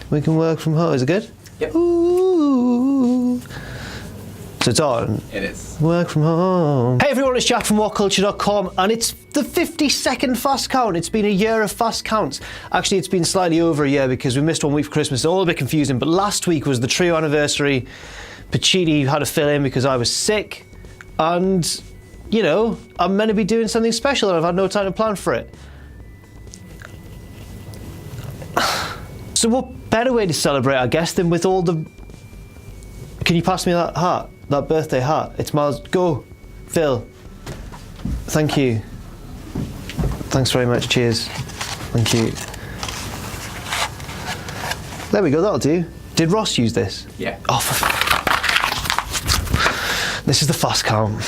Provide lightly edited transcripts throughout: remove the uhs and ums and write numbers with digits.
We can work from home. Is it good? Yep. Ooh. So it's on. It is. Work from home. Hey everyone, it's Jack from WhatCulture.com, and it's the 52nd fast count. It's been a year of fast counts. Actually, it's been slightly over a year because we missed 1 week for Christmas. It's all a bit confusing, but last week was the trio anniversary. Pachiti had to fill in because I was sick, and, you know, I'm meant to be doing something special and I've had no time to plan for it. So what better way to celebrate, I guess, than with all the... Can you pass me that hat? That birthday hat? It's Miles. Go, Phil. Thank you. Thanks very much. Cheers. Thank you. There we go. That'll do. Did Ross use this? Yeah. Oh, this is the fast count.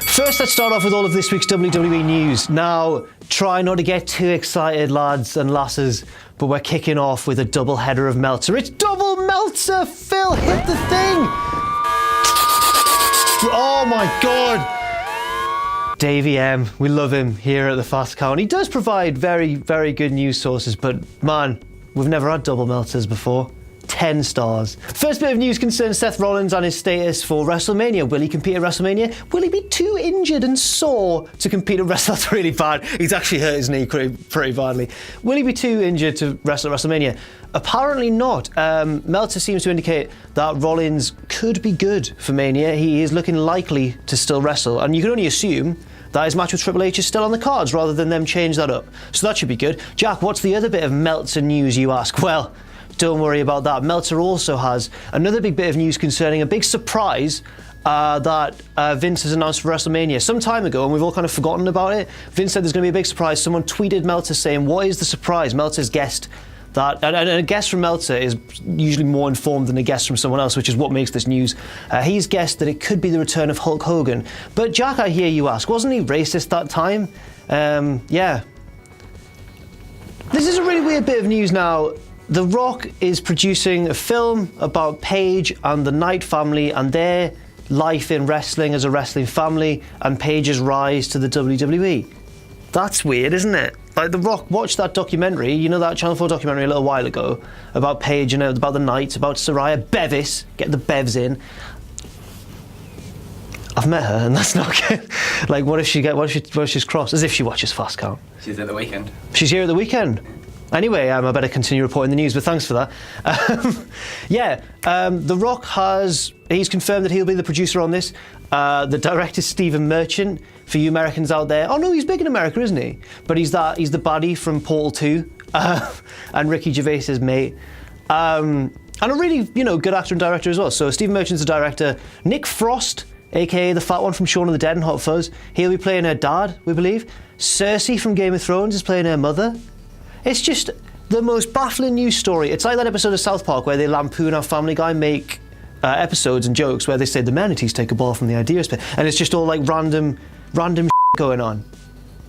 First, let's start off with all of this week's WWE news. Now, try not to get too excited, lads and lasses, but we're kicking off with a double header of Meltzer. It's double Meltzer! Phil, hit the thing! Oh my God! Davey M, we love him here at the Fast Count. He does provide very, very good news sources, but man, we've never had double Meltzers before. 10 stars. First bit of news concerns Seth Rollins and his status for WrestleMania. Will he compete at WrestleMania? Will he be too injured and sore to compete at WrestleMania? That's really bad. He's actually hurt his knee pretty badly. Will he be too injured to wrestle at WrestleMania? Apparently not. Meltzer seems to indicate that Rollins could be good for Mania. He is looking likely to still wrestle, and you can only assume that his match with Triple H is still on the cards rather than them change that up. So that should be good. Jack, what's the other bit of Meltzer news, you ask? Well, don't worry about that. Meltzer also has another big bit of news concerning a big surprise that Vince has announced for WrestleMania some time ago, and we've all kind of forgotten about it. Vince said there's going to be a big surprise. Someone tweeted Meltzer saying, what is the surprise? Meltzer's guessed that, and a guess from Meltzer is usually more informed than a guess from someone else, which is what makes this news. He's guessed that it could be the return of Hulk Hogan. But Jack, I hear you ask, wasn't he racist that time? Yeah. This is a really weird bit of news now. The Rock is producing a film about Paige and the Knight family and their life in wrestling as a wrestling family and Paige's rise to the WWE. That's weird, isn't it? Like, The Rock watched that documentary, you know, that Channel 4 documentary a little while ago about Paige and about the Knights, about Soraya Bevis, get the Bevs in. I've met her and that's not good. Like, what if she's cross? As if she watches Fast Count. She's at the weekend. She's here at the weekend. Anyway, I better continue reporting the news, but thanks for that. The Rock he's confirmed that he'll be the producer on this. The director's Stephen Merchant, for you Americans out there. Oh no, he's big in America, isn't he? But he's the baddie from Portal 2, and Ricky Gervais's mate. And a really, good actor and director as well. So Stephen Merchant's the director. Nick Frost, aka the fat one from Shaun of the Dead and Hot Fuzz, he'll be playing her dad, we believe. Cersei from Game of Thrones is playing her mother. It's just the most baffling news story. It's like that episode of South Park where they lampoon how Family Guy make episodes and jokes where they say the manatees take a ball from the idea spin, and it's just all like random going on.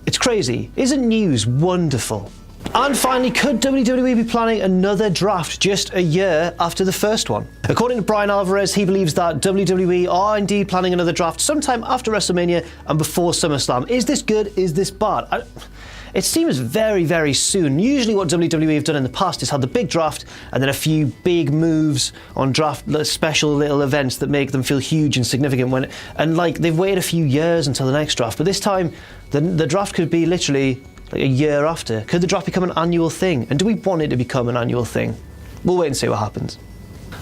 It's crazy. Isn't news wonderful? And finally, could WWE be planning another draft just a year after the first one? According to Brian Alvarez, he believes that WWE are indeed planning another draft sometime after WrestleMania and before SummerSlam. Is this good? Is this bad? It seems very, very soon. Usually what WWE have done in the past is had the big draft and then a few big moves on draft, special little events that make them feel huge and significant they've waited a few years until the next draft. But this time, the draft could be literally like a year after. Could the draft become an annual thing? And do we want it to become an annual thing? We'll wait and see what happens.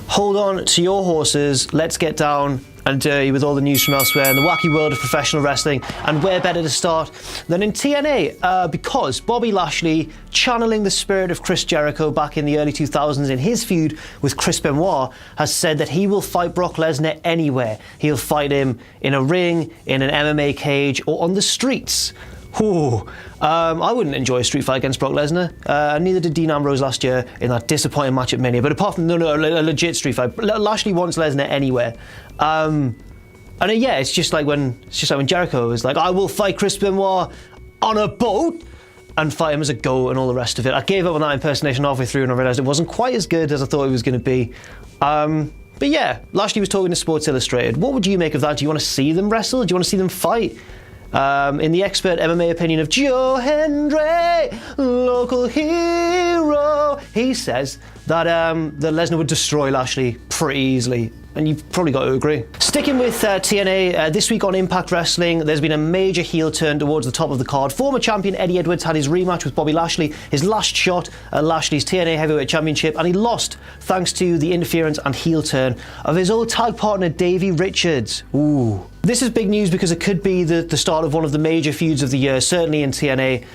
Hold on to your horses. Let's get down and dirty with all the news from elsewhere in the wacky world of professional wrestling. And where better to start than in TNA, because Bobby Lashley, channeling the spirit of Chris Jericho back in the early 2000s in his feud with Chris Benoit, has said that he will fight Brock Lesnar anywhere. He'll fight him in a ring, in an MMA cage, or on the streets. Ooh, I wouldn't enjoy a street fight against Brock Lesnar. Neither did Dean Ambrose last year in that disappointing match at Mania. But apart from a legit street fight, Lashley wants Lesnar anywhere. It's just like when Jericho was like, I will fight Chris Benoit on a boat and fight him as a goat and all the rest of it. I gave up on that impersonation halfway through and I realised it wasn't quite as good as I thought it was going to be. But yeah, Lashley was talking to Sports Illustrated. What would you make of that? Do you want to see them wrestle? Do you want to see them fight? In the expert MMA opinion of Joe Hendry, local hero, he says that that Lesnar would destroy Lashley pretty easily. And you've probably got to agree. Sticking with TNA, this week on Impact Wrestling, there's been a major heel turn towards the top of the card. Former champion Eddie Edwards had his rematch with Bobby Lashley, his last shot at Lashley's TNA Heavyweight Championship, and he lost thanks to the interference and heel turn of his old tag partner Davey Richards. Ooh. This is big news because it could be the start of one of the major feuds of the year, certainly in TNA.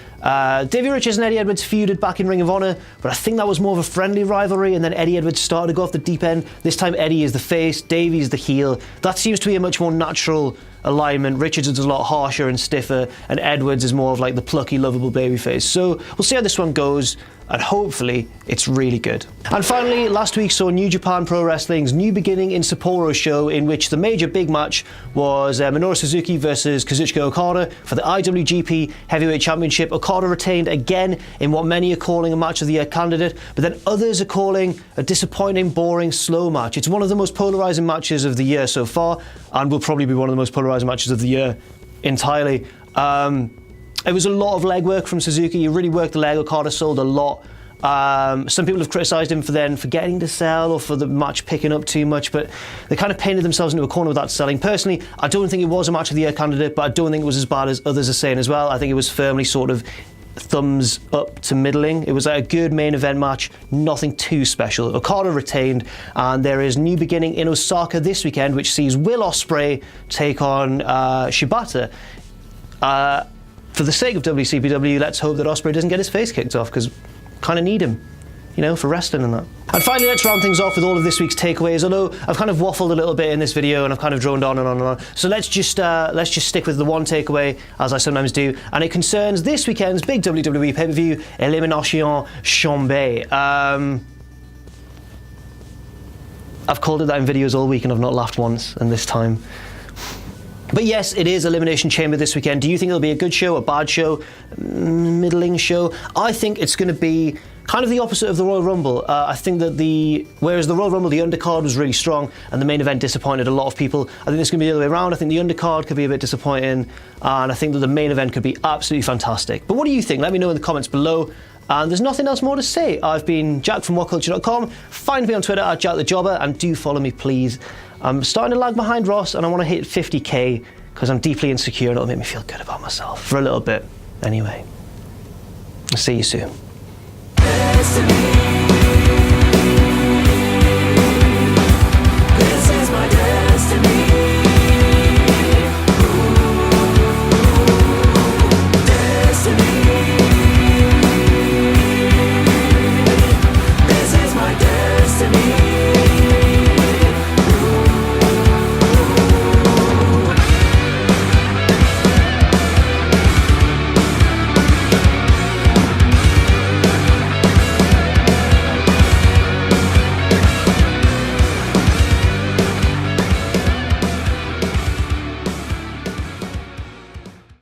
Davey Richards and Eddie Edwards feuded back in Ring of Honor, but I think that was more of a friendly rivalry, and then Eddie Edwards started to go off the deep end. This time Eddie is the face, Davey is the heel. That seems to be a much more natural alignment. Richards is a lot harsher and stiffer, and Edwards is more of like the plucky, lovable babyface. So we'll see how this one goes, and hopefully it's really good. And finally, last week saw New Japan Pro Wrestling's New Beginning in Sapporo show, in which the major big match was Minoru Suzuki versus Kazuchika Okada for the IWGP Heavyweight Championship. Okada retained again in what many are calling a match of the year candidate, but then others are calling a disappointing, boring, slow match. It's one of the most polarizing matches of the year so far, and will probably be one of the most polarizing matches of the year entirely. It was a lot of legwork from Suzuki. He really worked the leg. Okada sold a lot. Some people have criticised him for then forgetting to sell or for the match picking up too much, but they kind of painted themselves into a corner with that selling. Personally, I don't think it was a match of the year candidate, but I don't think it was as bad as others are saying as well. I think it was firmly sort of thumbs up to middling. It was like a good main event match, nothing too special. Okada retained, and there is New Beginning in Osaka this weekend, which sees Will Ospreay take on Shibata. For the sake of WCPW, let's hope that Ospreay doesn't get his face kicked off, because kind of need him, you know, for wrestling and that. And finally, let's round things off with all of this week's takeaways, although I've kind of waffled a little bit in this video and I've kind of droned on and on and on. So let's just stick with the one takeaway, as I sometimes do, and it concerns this weekend's big WWE pay-per-view, Elimination Chamber. I've called it that in videos all week and I've not laughed once, and this time. But yes, it is Elimination Chamber this weekend. Do you think it'll be a good show, a bad show, middling show? I think it's going to be kind of the opposite of the Royal Rumble. I think that whereas the Royal Rumble, the undercard was really strong and the main event disappointed a lot of people, I think it's going to be the other way around. I think the undercard could be a bit disappointing, and I think that the main event could be absolutely fantastic. But what do you think? Let me know in the comments below. And there's nothing else more to say. I've been Jack from WhatCulture.com. Find me on Twitter at JackTheJobber, and do follow me, please. I'm starting to lag behind Ross, and I want to hit 50k because I'm deeply insecure, and it'll make me feel good about myself for a little bit. Anyway, I'll see you soon.